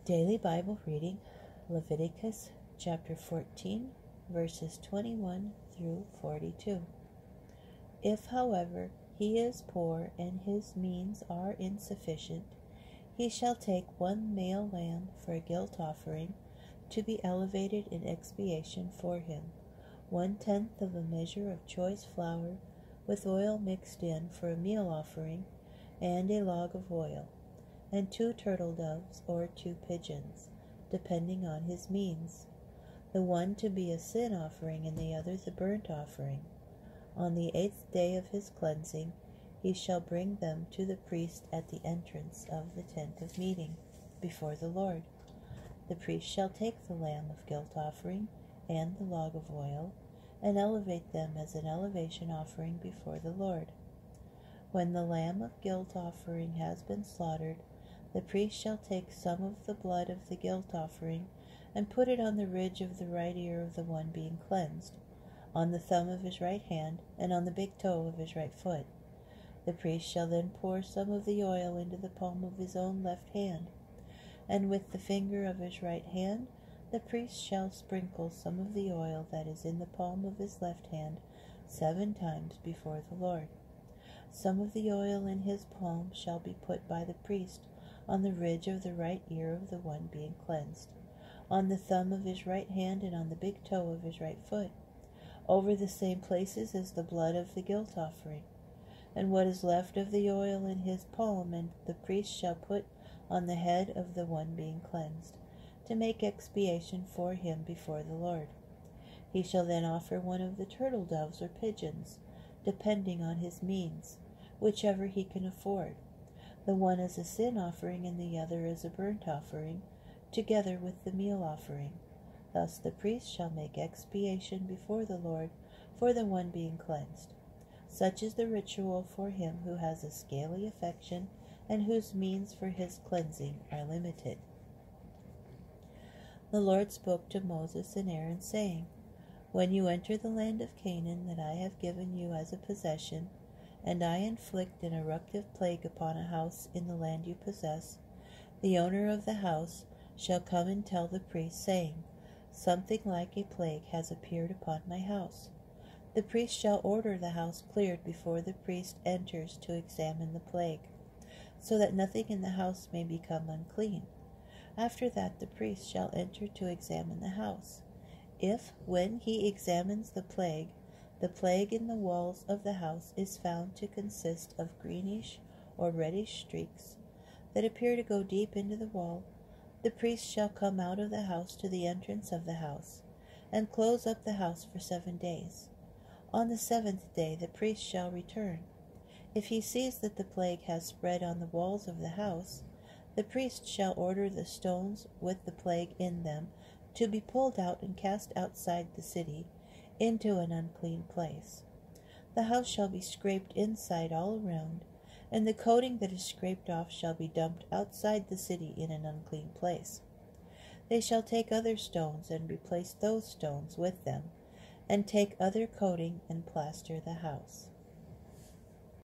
Daily Bible reading, Leviticus chapter 14, verses 21 through 42. If, however, he is poor and his means are insufficient, he shall take one male lamb for a guilt offering to be elevated in expiation for him, 1/10 of a measure of choice flour with oil mixed in for a meal offering, and a log of oil, and 2 turtle doves or 2 pigeons, depending on his means, the one to be a sin offering and the other the burnt offering. On the 8th day of his cleansing he shall bring them to the priest at the entrance of the tent of meeting, before the Lord. The priest shall take the lamb of guilt offering and the log of oil, and elevate them as an elevation offering before the Lord. When the lamb of guilt offering has been slaughtered, the priest shall take some of the blood of the guilt offering and put it on the ridge of the right ear of the one being cleansed, on the thumb of his right hand, and on the big toe of his right foot. The priest shall then pour some of the oil into the palm of his own left hand, and with the finger of his right hand the priest shall sprinkle some of the oil that is in the palm of his left hand 7 times before the Lord. Some of the oil in his palm shall be put by the priest on the ridge of the right ear of the one being cleansed, on the thumb of his right hand, and on the big toe of his right foot, over the same places as the blood of the guilt offering. And what is left of the oil in his palm, and the priest shall put on the head of the one being cleansed, to make expiation for him before the Lord. He shall then offer one of the turtle doves or pigeons, depending on his means, whichever he can afford, the one as a sin offering and the other as a burnt offering, together with the meal offering. Thus the priest shall make expiation before the Lord for the one being cleansed. Such is the ritual for him who has a scaly affection and whose means for his cleansing are limited. The Lord spoke to Moses and Aaron, saying, When you enter the land of Canaan that I have given you as a possession, and I inflict an eruptive plague upon a house in the land you possess, the owner of the house shall come and tell the priest, saying, Something like a plague has appeared upon my house. The priest shall order the house cleared before the priest enters to examine the plague, so that nothing in the house may become unclean. After that the priest shall enter to examine the house. If, when he examines the plague in the walls of the house is found to consist of greenish or reddish streaks that appear to go deep into the wall, the priest shall come out of the house to the entrance of the house, and close up the house for 7 days. On the 7th day the priest shall return. If he sees that the plague has spread on the walls of the house, the priest shall order the stones with the plague in them to be pulled out and cast outside the city into an unclean place. The house shall be scraped inside all around, and the coating that is scraped off shall be dumped outside the city in an unclean place. They shall take other stones and replace those stones with them, and take other coating and plaster the house.